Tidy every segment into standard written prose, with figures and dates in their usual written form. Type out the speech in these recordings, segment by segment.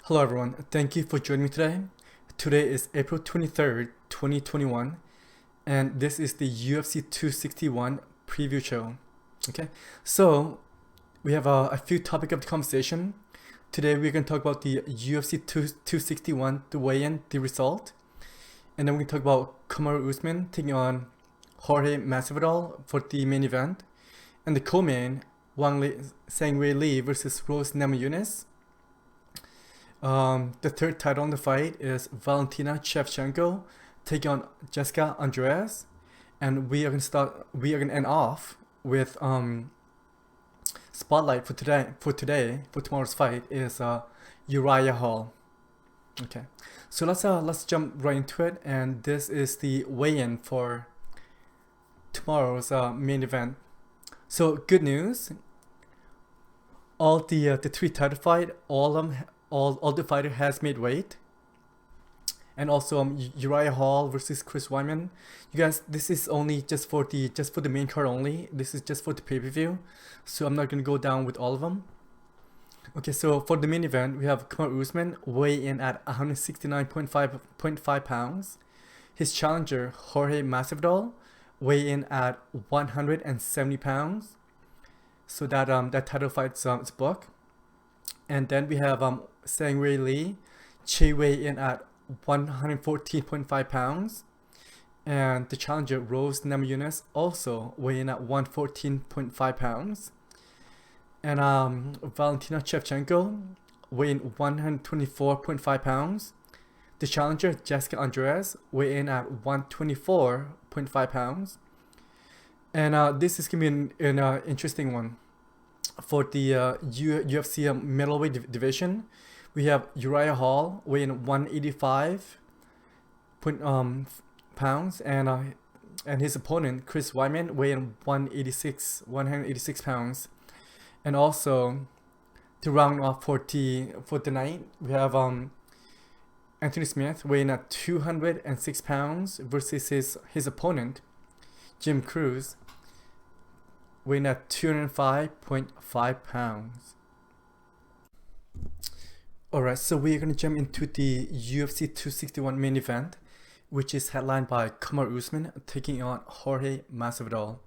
Hello everyone, thank you for joining me today. Today is April 23rd, 2021, and this is the UFC 261 preview show. Okay, so we have a few topics of the conversation. Today we're going to talk about the UFC 261, the weigh-in, the result, and then we can talk about Kamaru Usman taking on Jorge Masvidal for the main event, and the co-main, Zhang Weili versus Rose Namejunas. The third title in the fight is Valentina Shevchenko taking on Jessica Andrade, and we are gonna end off with spotlight for tomorrow's fight is Uriah Hall. Okay, so let's jump right into it, and this is the weigh-in for tomorrow's main event. So good news, all the three title fight, all the fighter has made weight, and also Uriah Hall versus Chris Weidman. You guys, this is only just for the main card only. This is just for the pay-per-view, so I'm not gonna go down with all of them. Okay, so for the main event, we have Kamaru Usman weigh in at 169.5 pounds. His challenger Jorge Masvidal weigh in at 170 pounds. So that title fight's booked. And then we have Zhang Weili, she weigh in at 114.5 pounds. And the challenger Rose Namejunas also weigh in at 114.5 pounds. And Valentina Shevchenko weigh in 124.5 pounds. The challenger Jessica Andrade weigh in at 124.5 pounds. And this is gonna be an interesting one. For the UFC middleweight division, we have Uriah Hall weighing 185 pounds, and his opponent Chris Weidman weighing 186 pounds. And also to round off for the night, we have Anthony Smith weighing at 206 pounds versus his opponent Jim Cruz weighing at 205.5 pounds. Alright, so we're going to jump into the UFC 261 main event, which is headlined by Kamaru Usman taking on Jorge Masvidal.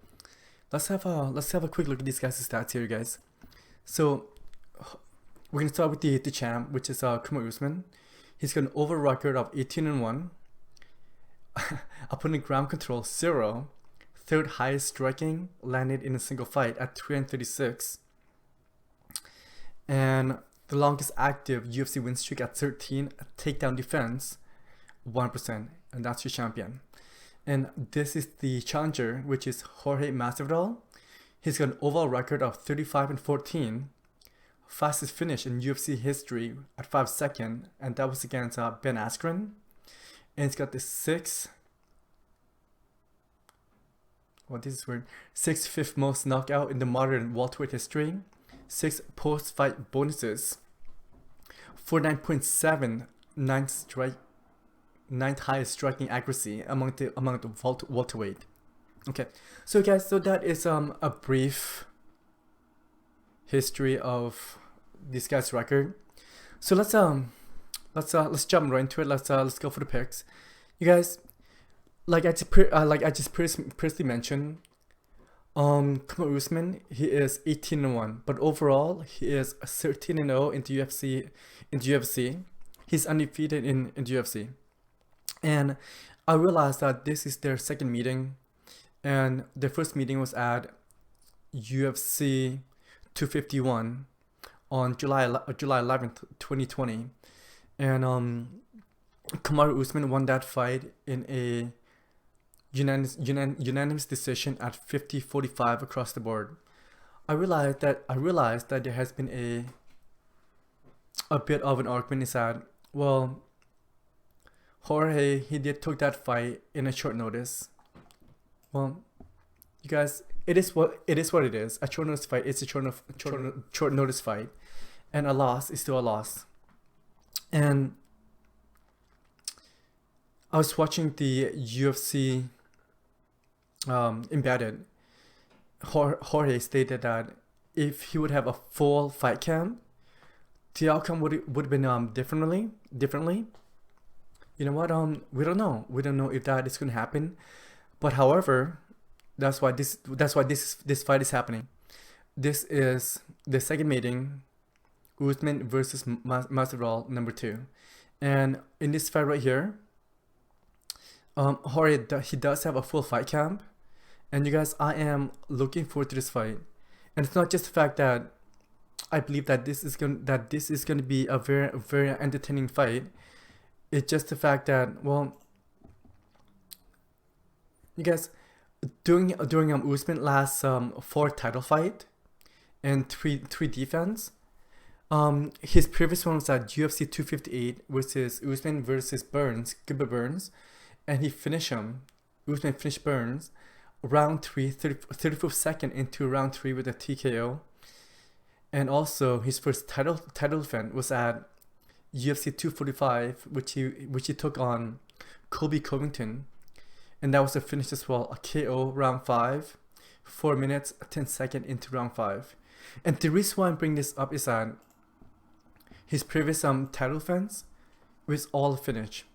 Let's have a quick look at these guys' stats here, guys. So we're going to start with the champ, which is Kamaru Usman. He's got an over record of 18-1, opponent ground control 0, third highest striking landed in a single fight at 336, and the longest active UFC win streak at 13, takedown defense 1%, and that's your champion. And this is the challenger, which is Jorge Masvidal. He's got an overall record of 35-14, fastest finish in UFC history at 5 seconds, and that was against Ben Askren. And he's got the sixth fifth most knockout in the modern welterweight history, 6 post-fight bonuses, 49.7, ninth highest striking accuracy among the welterweight. Okay, so guys, so that is a brief history of this guy's record. So let's jump right into it. Let's go for the picks, you guys. Like I just previously mentioned, Kamaru Usman, he is 18-1, but overall he is 13-0 in the UFC. He's undefeated in the UFC, and I realized that this is their second meeting, and their first meeting was at UFC 251 on July 11th, 2020, and Kamaru Usman won that fight in a unanimous decision at 50-45 across the board. I realized that there has been a bit of an argument. Is that, well, Jorge, he took that fight in a short notice. Well, you guys, it is what it is. A short notice fight, it's a short notice fight, and a loss is still a loss. And I was watching the UFC embedded. Jorge stated that if he would have a full fight camp, the outcome would have been differently. You know what? We don't know. We don't know if that is going to happen. But however, that's why this fight is happening. This is the second meeting, Usman versus Masvidal #2, and in this fight right here, Jorge, he does have a full fight camp, and you guys, I am looking forward to this fight. And it's not just the fact that I believe that this is going to be a very entertaining fight. It's just the fact that, well, you guys, during Usman last 4 title fight and three defense, his previous one was at UFC 258 versus Usman versus Gilbert Burns, and he finished him. Usman finished Burns round 3, 34th second into round 3 with a TKO. And also his first title defense was at UFC 245, which he took on Colby Covington, and that was a finish as well, a KO round 5, 4 minutes 10 seconds into round 5. And the reason why I'm bringing this up is that his previous title defense was all finish.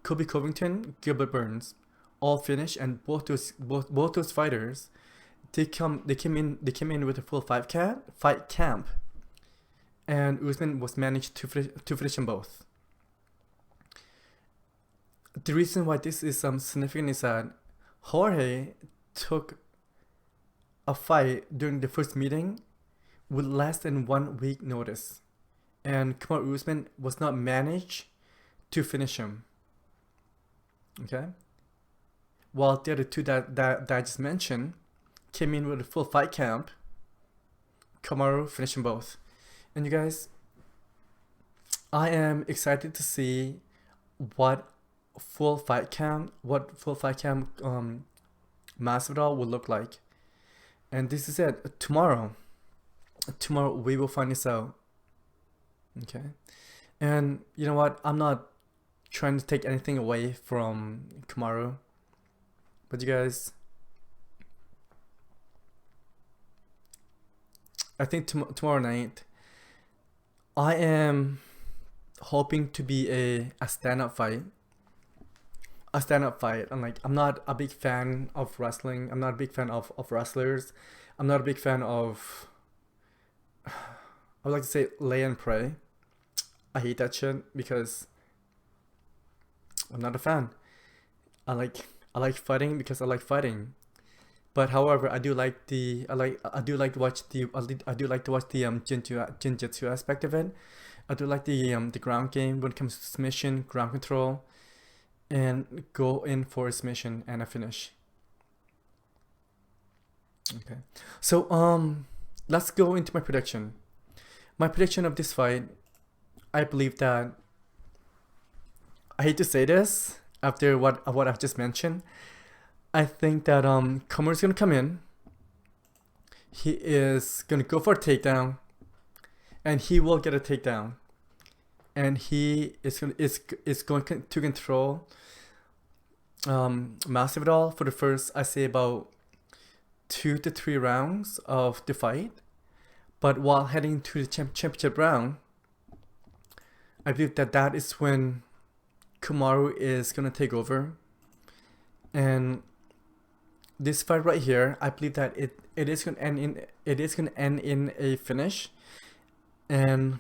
Colby Covington, Gilbert Burns, all finish, and both those fighters, they came in with a full fight camp, and Usman was managed to finish them both. The reason why this is significant is that Jorge took a fight during the first meeting with less than 1 week notice, and Kamaru Usman was not managed to finish him. Okay, while the other two that I just mentioned came in with a full fight camp, Kamaru finished them both. And you guys, I am excited to see what full fight camp Masvidal will look like. And this is it. Tomorrow we will find this out. Okay, and you know what? I'm not trying to take anything away from Kamaru, but you guys, I think tomorrow night, I am hoping to be a stand-up fight. I'm not a big fan of wrestling. I'm not a big fan of wrestlers. I'm not a big fan of, I would like to say, lay and pray. I hate that shit because I'm not a fan. I like fighting because I like fighting. But however, I do like to watch the Jinjitsu aspect of it. I do like the ground game when it comes to submission, ground control, and go in for a submission and a finish. Okay, so let's go into my prediction. My prediction of this fight, I believe that, I hate to say this after what I've just mentioned, I think that Kamaru's gonna come in. He is gonna go for a takedown, and he will get a takedown, and he is going to control Masvidal for the first, I say, about 2 to 3 rounds of the fight. But while heading to the championship round, I believe that is when Kamaru is gonna take over. And this fight right here, I believe that it is gonna end in a finish. And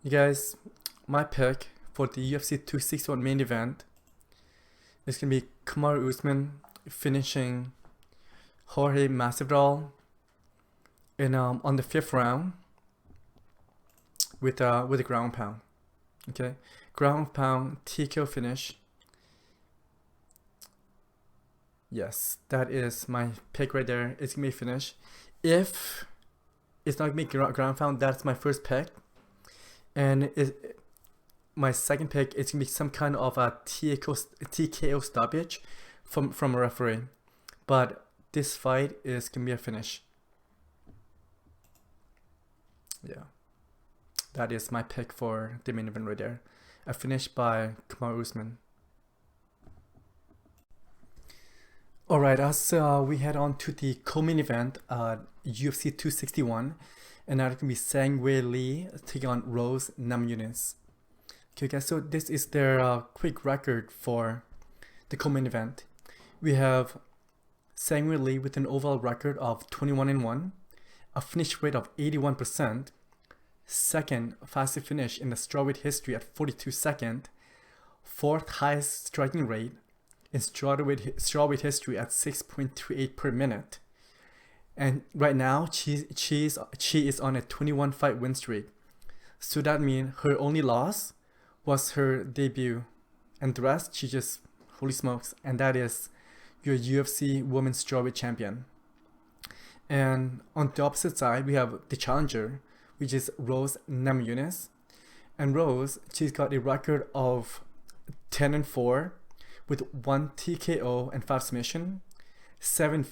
you guys, my pick for the UFC 261 main event is gonna be Kamaru Usman finishing Jorge Masvidal in on the 5th round with a ground pound. Okay, ground pound TKO finish. Yes, that is my pick right there. It's gonna be a finish. If it's not gonna be ground pound, that's my first pick, and my second pick is gonna be some kind of a TKO stoppage from a referee. But this fight is gonna be a finish. Yeah, that is my pick for the main event right there. A finish by Kamaru Usman. Alright, as we head on to the co-main event, UFC 261, And now it's going to be Zhang Weili taking on Rose Namejunas. Okay, guys, so this is their quick record for the co-main event. We have Zhang Weili with an overall record of 21-1, a finish rate of 81%, second fastest finish in the strawweight history at 42 seconds, fourth highest striking rate in strawweight history at 6.28 per minute. And right now, she is on a 21 fight win streak. So that means her only loss was her debut. And the rest, she just, holy smokes, and that is your UFC Women's Strawweight Champion. And on the opposite side, we have the challenger, which is Rose Namejunas. And Rose, she's got a record of 10-4 with 1 TKO and 5 submission, 7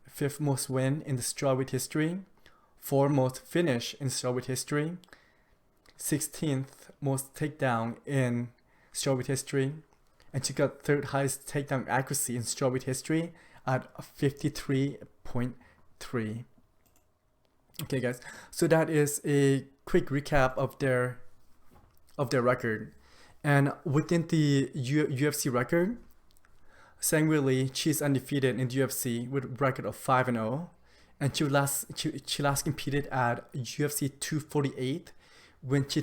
fifth most win in the strawweight history, 4 most finish in strawweight history, 16th most takedown in strawweight history, and she got 3rd highest takedown accuracy in strawweight history at 53.3. Okay, guys, so that is a quick recap of their record. And within the UFC record, Zhang Weili, she's undefeated in the UFC with a record of 5-0, and she last competed at UFC 248 when she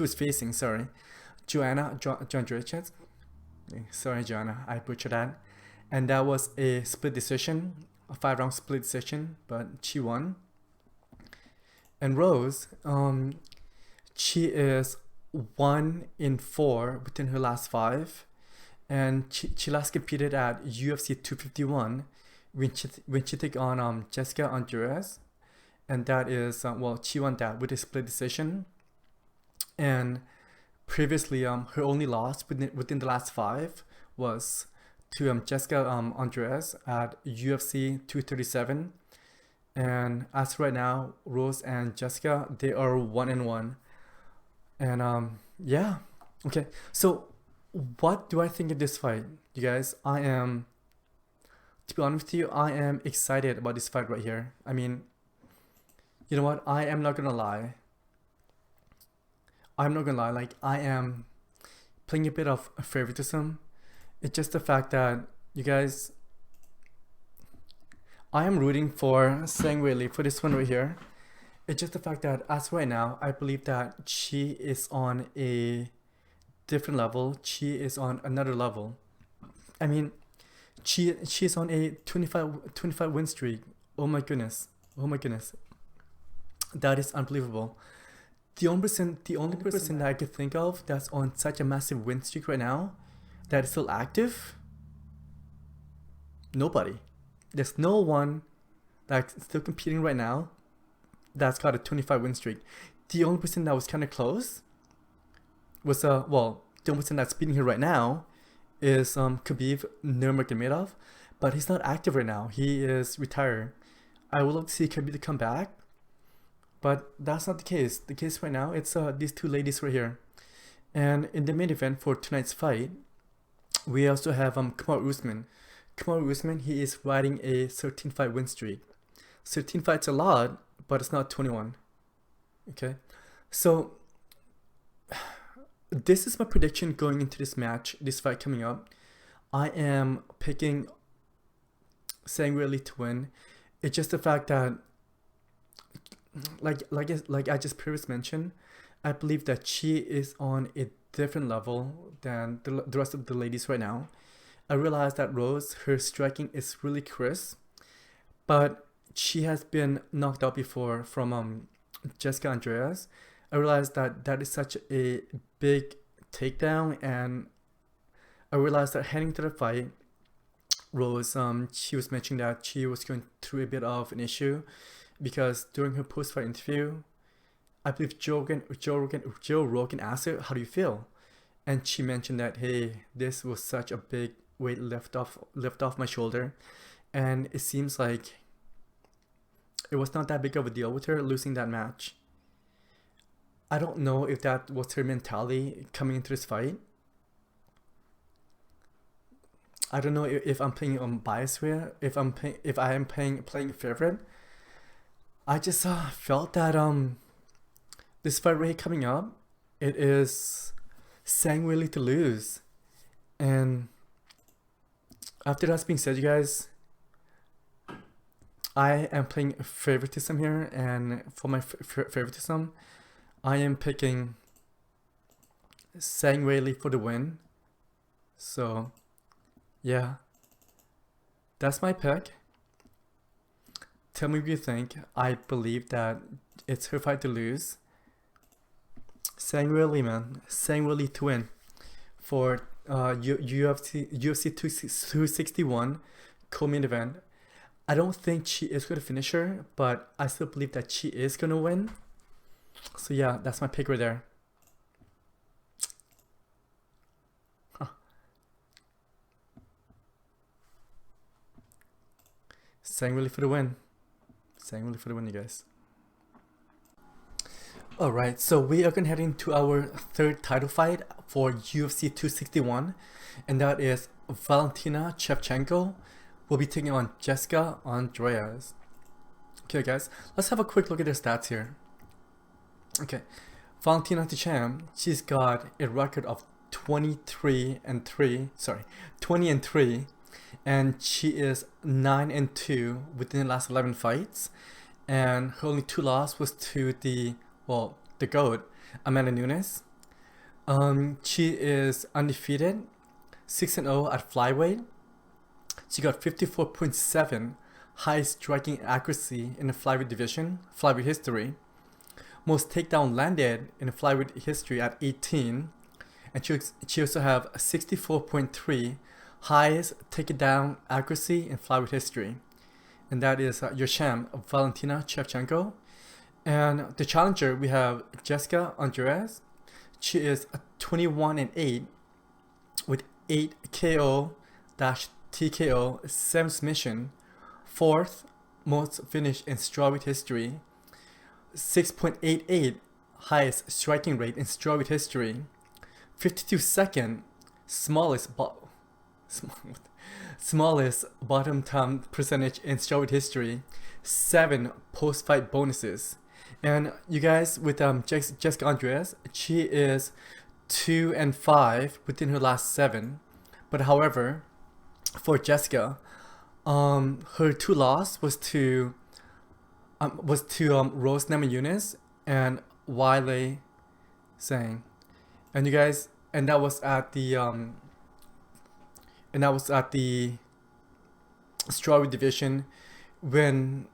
was facing Joanna Jędrzejczyk. Sorry, Joanna, I butchered that. And that was a split decision, a 5-round split decision, but she won. And Rose, she is 1-4 within her last 5. And she last competed at UFC 251 when she took on Jessica Andrade, and that is she won that with a split decision. And previously, her only loss within the last 5 was to Jessica Andrade at UFC 237. And as of right now, Rose and Jessica, they are 1-1. And yeah, okay, so what do I think of this fight, you guys? To be honest with you, I am excited about this fight right here. I mean, you know what? I am not gonna lie. Like, I am playing a bit of favoritism. It's just the fact that, you guys, I am rooting for Zhang Weili for this one right here. It's just the fact that as right now, I believe that she is on a different level. She is on another level. I mean, she's on a 25 win streak. Oh my goodness. That is unbelievable. The only person that I could think of that's on such a massive win streak right now that is still active, nobody. There's no one that's still competing right now that's got a 25 win streak. The only person that was kind of close was the only person that's beating her right now is Khabib Nurmagomedov, but he's not active right now. He is retired. I would love to see Khabib to come back, but that's not the case. The case right now, it's these two ladies right here. And in the main event for tonight's fight, we also have Kamaru Usman. Kamaru Usman, he is riding a 13 fight win streak. 13 fights a lot, but it's not 21. Okay, so this is my prediction going into this fight coming up. I am picking Zhang Weili to win. It's just the fact that, like I just previously mentioned, I believe that she is on a different level than the rest of the ladies right now. I realize that Rose, her striking is really crisp, but she has been knocked out before from Jessica Andrade. I realized that is such a big takedown, and I realized that heading to the fight, Rose, she was mentioning that she was going through a bit of an issue because during her post-fight interview, I believe Joe Rogan asked her, "How do you feel?" And she mentioned that, hey, this was such a big weight lift off my shoulder, and it seems like it was not that big of a deal with her losing that match. I don't know if that was her mentality coming into this fight. I don't know if I'm playing on bias here, if I am playing favorite, I just felt that this fight right coming up, it is Zhang Weili to lose. And after that's being said, you guys, I am playing favoritism here, and for my favoritism, I am picking Zhang Weili for the win. So, yeah, that's my pick. Tell me what you think. I believe that it's her fight to lose. Zhang Weili, man. Zhang Weili to win for UFC 261 co-main event. I don't think she is going to finish her, but I still believe that she is going to win. So yeah, that's my pick right there. Huh. Zhang Weili for the win. Zhang Weili for the win, you guys. Alright, so we are going to head into our third title fight for UFC 261, and that is Valentina Shevchenko will be taking on Jessica Andrade. Okay guys, let's have a quick look at their stats here. Okay, Valentina the champ, she's got a record of 20 and 3, and she is 9-2 within the last 11 fights, and her only 2 losses was to the GOAT, Amanda Nunes. She is undefeated, 6-0 at flyweight. She got 54.7 high striking accuracy in the flyweight division, flyweight history. Most takedown landed in the flyweight history at 18. And she also have 64.3 highest takedown accuracy in flyweight history. And that is your champ, Valentina Shevchenko. And the challenger, we have Jessica Andrade. She is 21-8 with 8 KO-TKO, 7 submission, 4th most finish in strawweight history, 6.88 highest striking rate in strawweight history, 52-second smallest bottom time percentage in strawweight history, 7 post-fight bonuses. And you guys, with Jessica Andrade, she is 2-5 within her last 7. But however, for Jessica, her 2 losses was to Rose Namejunas and Weili Zhang. And you guys, and that was at the strawweight division when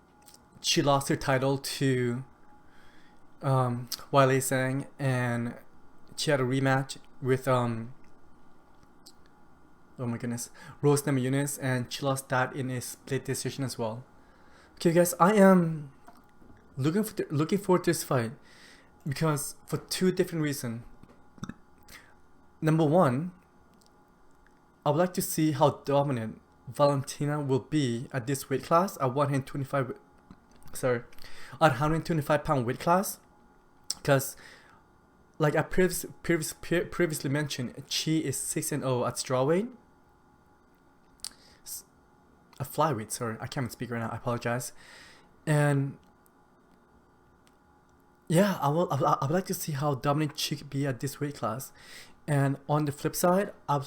she lost her title to Weili Zhang, and she had a rematch with Rose Namejunas, and she lost that in a split decision as well. Okay guys, I am looking forward to this fight because for 2 different reasons. Number 1, I would like to see how dominant Valentina will be at this weight class at 125 pound weight class, because like I previously mentioned, she is 6-0 at strawweight. A flyweight, sorry, I can't speak right now, I apologize. And yeah, I would like to see how dominant she could be at this weight class. And on the flip side, I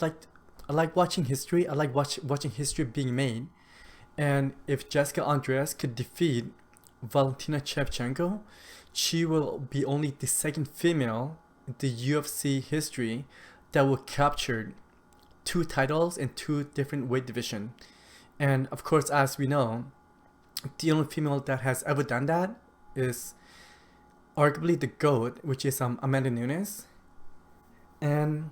like watching history. I like watching history being made. And if Jessica Andrade could defeat Valentina Shevchenko, she will be only the 2nd female in the UFC history that will capture 2 titles in 2 different weight divisions. And of course, as we know, the only female that has ever done that is arguably the GOAT, which is Amanda Nunes. And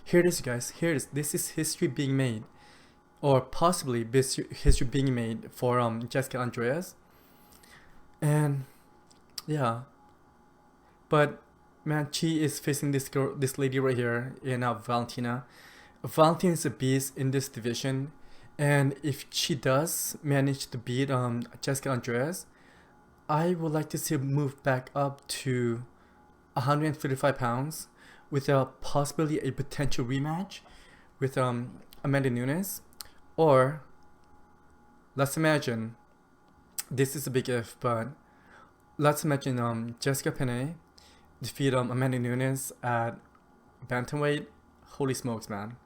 here it is, guys. Here it is. This is history being made, or possibly history being made for Jessica Andrade. And yeah, but man, she is facing this lady right here in Valentina. Valentina is a beast in this division. And if she does manage to beat Jessica Andrade, I would like to see her move back up to 135 pounds with a possibly a potential rematch with Amanda Nunes. Or let's imagine, this is a big if, but let's imagine Jessica Penne defeat Amanda Nunes at bantamweight. Holy smokes, man!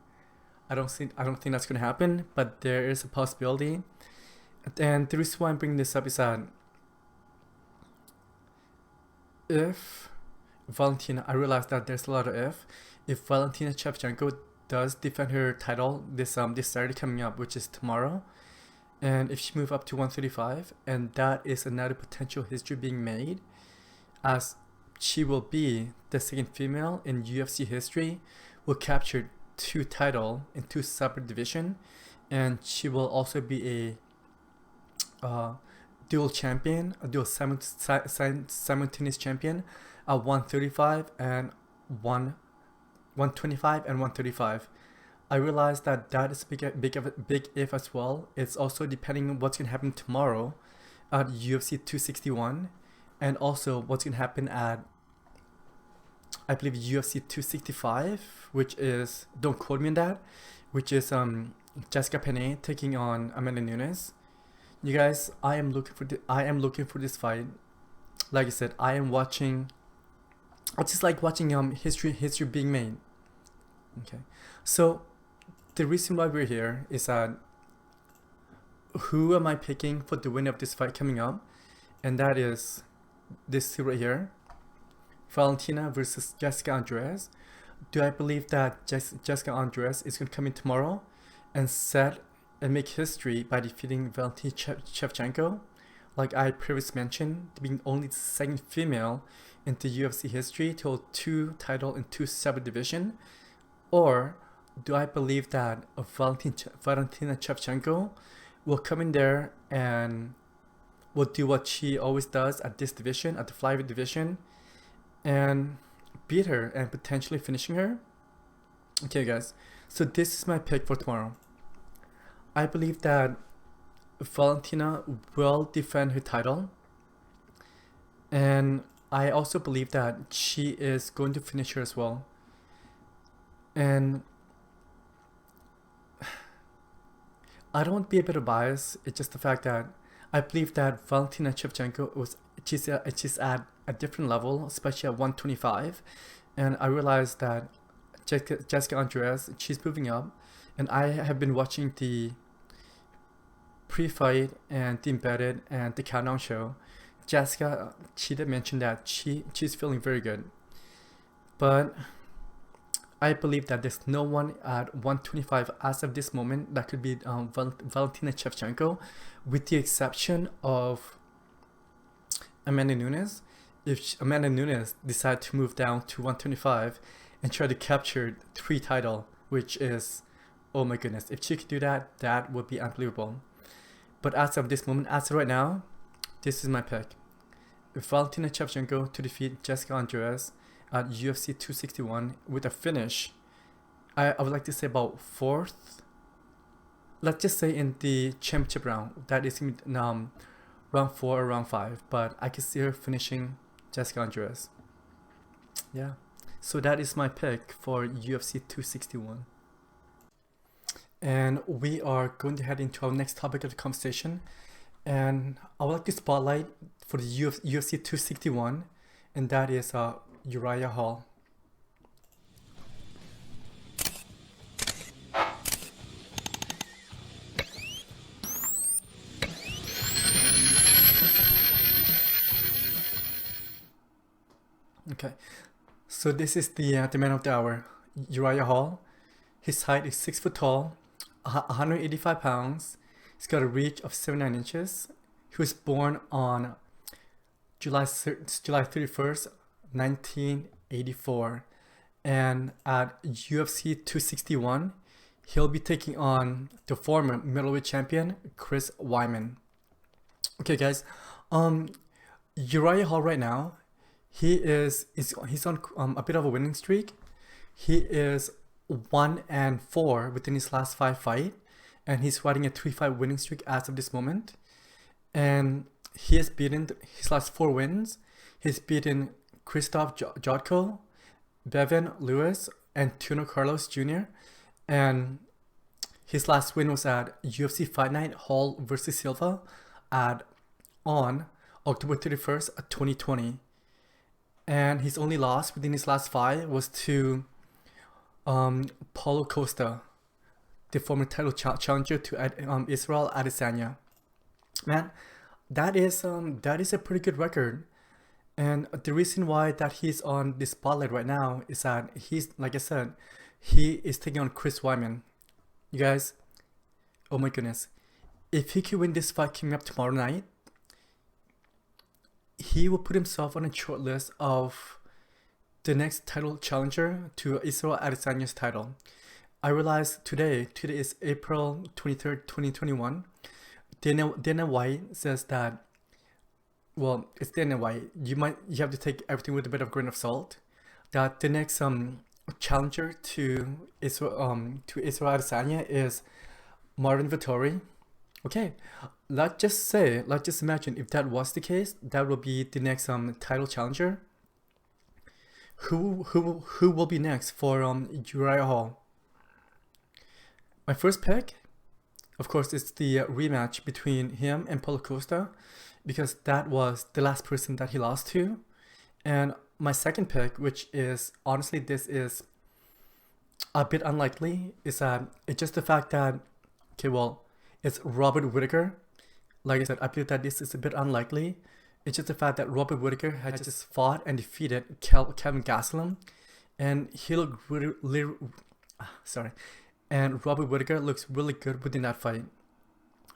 I don't think that's gonna happen, but there is a possibility. And the reason why I'm bringing this up is that if Valentina, I realize that there's a lot of if Valentina Shevchenko does defend her title this Saturday coming up, which is tomorrow, and if she move up to 135, and that is another potential history being made, as she will be the second female in UFC history will capture two title in two separate division, and she will also be a dual champion, a dual simultaneous champion at 135 and 125 and 135. I realize that that is big if as well. It's also depending on what's gonna happen tomorrow at UFC 261, and also what's gonna happen at, I believe, UFC 265, which is, don't quote me on that, which is Jessica Penne taking on Amanda Nunes. You guys, I am looking for this fight. Like I said, I just like watching history being made. Okay, so the reason why we're here is that who am I picking for the winner of this fight coming up, and that is this two right here, Valentina versus Jessica Andrade. Do I believe that Jessica Andrade is going to come in tomorrow and set and make history by defeating Valentina Shevchenko, like I previously mentioned, being only the second female in the UFC history to hold two title in two separate division? Or do I believe that Valentina Shevchenko will come in there and will do what she always does at this division, at the flyweight division, and beat her and potentially finishing her? Okay guys, so this is my pick for tomorrow. I believe that Valentina will defend her title, and I also believe that she is going to finish her as well. And I don't want to be a bit of bias. It's just the fact that I believe that Valentina Shevchenko she's at a different level, especially at 125, and I realized that Jessica Andrade, she's moving up, and I have been watching the pre-fight and the embedded and the countdown show. Jessica, she did mention that she's feeling very good, but I believe that there's no one at 125 as of this moment that could beat Valentina Shevchenko, with the exception of Amanda Nunes. If Amanda Nunes decide to move down to 125 and try to capture 3 title, which is, oh my goodness, if she could do that, that would be unbelievable. But as of this moment, as of right now, this is my pick. If Valentina Shevchenko to defeat Jessica Andrade at UFC 261 with a finish, I would like to say about 4th. Let's just say in the championship round, that is round 4 or round 5, but I can see her finishing Jessica Andrade. Yeah, so that is my pick for UFC 261. And we are going to head into our next topic of the conversation, and I would like to spotlight for the UFC 261, and that is Uriah Hall. Okay, so this is the man of the hour, Uriah Hall. His height is 6 foot tall, 185 pounds. He's got a reach of 79 inches. He was born on July 31st, 1984. And at UFC 261, he'll be taking on the former middleweight champion, Chris Weidman. Okay, guys. Uriah Hall right now, he's on a bit of a winning streak. He is 1-4 within his last 5 fights, and he's riding a 3-5 winning streak as of this moment. And he has beaten his last 4 wins. He's beaten Krzysztof Jotko, Bevan Lewis, and Tuno Carlos Jr. And his last win was at UFC Fight Night Hall versus Silva on October 31st, 2020. And his only loss within his last fight was to Paulo Costa, the former title challenger to Israel Adesanya. Man, that is a pretty good record. And the reason why that he's on the spotlight right now is that he's, like I said, he is taking on Chris Weidman. You guys, oh my goodness. If he could win this fight coming up tomorrow night, he will put himself on a short list of the next title challenger to Israel Adesanya's title. I realized today is April 23rd, 2021. Dana White says that, well, it's Dana White. You have to take everything with a bit of grain of salt. That the next challenger to Israel Adesanya is Marvin Vettori. Okay, let's just imagine if that was the case, that will be the next title challenger. Who will be next for Uriah Hall? My first pick, of course, is the rematch between him and Paulo Costa, because that was the last person that he lost to. And my second pick, which is, honestly, this is a bit unlikely, is that it's just the fact that, okay, well, it's Robert Whittaker. Like I said, I believe that this is a bit unlikely. It's just the fact that Robert Whittaker had just fought and defeated Kevin Gastelum, and he looked and Robert Whittaker looks really good within that fight.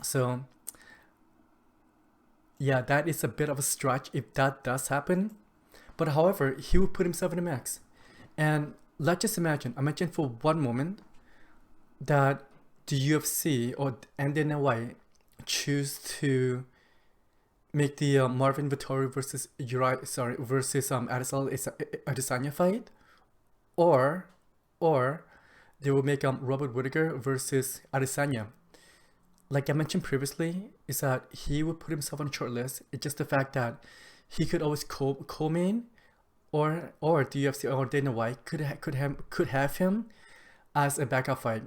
So yeah, that is a bit of a stretch if that does happen. But however, he will put himself in the mix. And let's just imagine for one moment that the UFC and Dana White choose to make the Marvin Vettori versus Adesanya fight, or they will make Robert Whittaker versus Adesanya. Like I mentioned previously, is that he would put himself on a short list. It's just the fact that he could always co-main, or the UFC or Dana White could have him as a backup fight.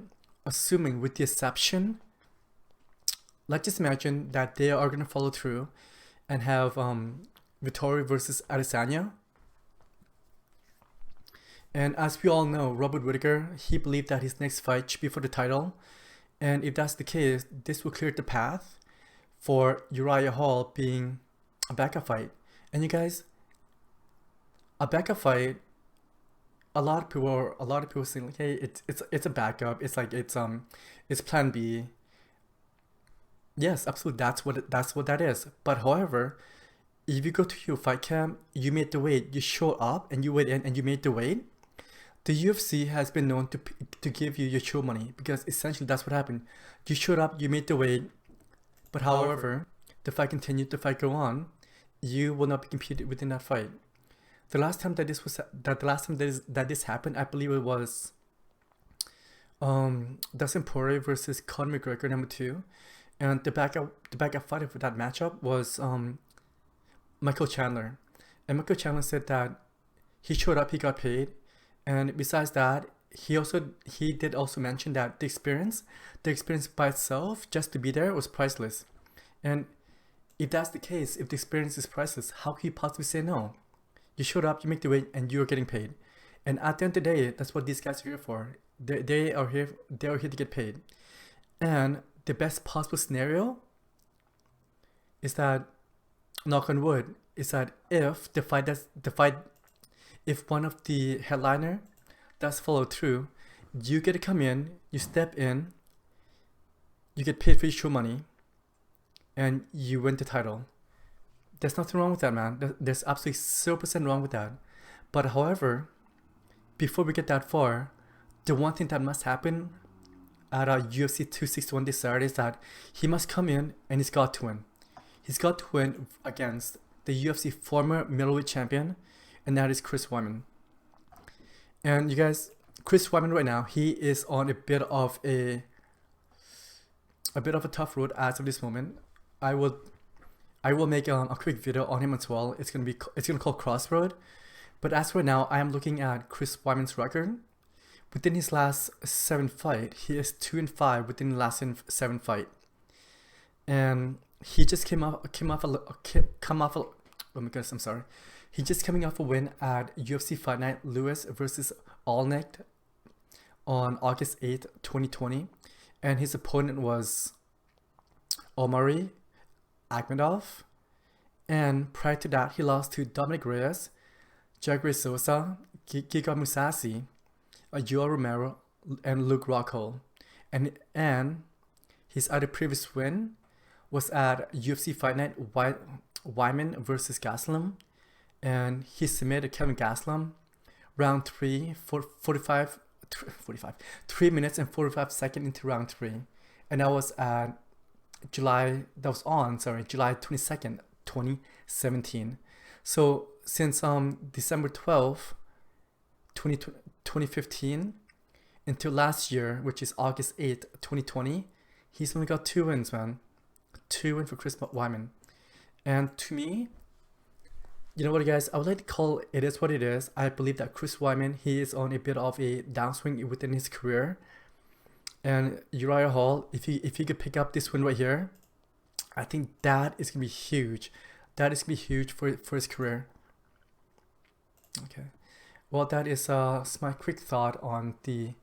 Assuming, with the exception, let's just imagine that they are gonna follow through and have Vettori versus Adesanya. And as we all know, Robert Whittaker, he believed that his next fight should be for the title. And if that's the case, this will clear the path for Uriah Hall being a backup fight. And you guys, a backup fight, a lot of people saying like, hey, it's a backup. It's like it's plan B. Yes, absolutely. That's what that is. But however, if you go to your fight camp, you made the weight, you show up and you went in and you made the weight, the UFC has been known to give you your show money, because essentially that's what happened. You showed up, you made the weight, but however, the fight continued, the fight go on, you will not be competed within that fight. The last time that this happened, I believe it was Dustin Poirier versus Conor McGregor #2, and the backup fighter for that matchup was Michael Chandler. And Michael Chandler said that he showed up, he got paid, and besides that, he did also mention that the experience by itself, just to be there, was priceless. And if that's the case, if the experience is priceless, how can you possibly say no? You showed up, you make the weight, and you're getting paid. And at the end of the day, that's what these guys are here for. They are here to get paid. And the best possible scenario is that, knock on wood, is that if if one of the headliner does follow through, you get to come in, you step in, you get paid for your show money, and you win the title. There's nothing wrong with that, man. There's absolutely 0% wrong with that. But however, before we get that far, the one thing that must happen at UFC 261 this Saturday is that he must come in and he's got to win. He's got to win against the UFC former middleweight champion, and that is Chris Weidman. And you guys, Chris Weidman right now, he is on a bit of a tough road as of this moment. I will make a quick video on him as well. It's gonna call Crossroad. But as for now, I am looking at Chris Weidman's record. Within his last 7 fights, he is 2-5 within the last 7 fights. And he just oh my goodness, I'm sorry. He just coming off a win at UFC Fight Night Lewis versus Allnecht on August 8th, 2020. And his opponent was Omari Akhmedov. And prior to that, he lost to Dominic Reyes, Jagre Sosa, Giga Musasi, Joel Romero, and Luke Rockhold. And his other previous win was at UFC Fight Night Wyman versus Gaslam, and he submitted Kevin Gaslam round 3 for 3 minutes and 45 seconds into round 3, and that was at July 22nd, 2017. So since December 12th, 2015 until last year, which is August 8th, 2020, he's only got 2 wins, man. 2 wins for Chris Weidman. And to me, you know what, guys, I would like to call it is what it is. I believe that Chris Weidman, he is on a bit of a downswing within his career. And Uriah Hall, if he could pick up this win right here, I think that is going to be huge. That is going to be huge for his career. Okay. Well, that is my quick thought on the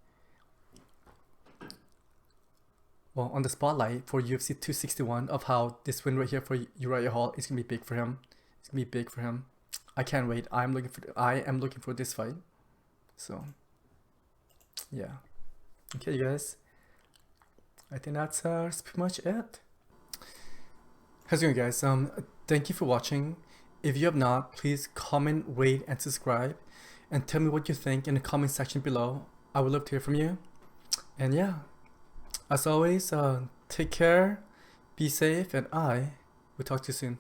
spotlight for UFC 261 of how this win right here for Uriah Hall is going to be big for him. It's going to be big for him. I can't wait. I am looking for this fight. So, yeah. Okay, you guys. I think that's pretty much it. How's it going, guys? Thank you for watching. If you have not, please comment, rate, and subscribe. And tell me what you think in the comment section below. I would love to hear from you. And yeah, as always, take care, be safe, and I will talk to you soon.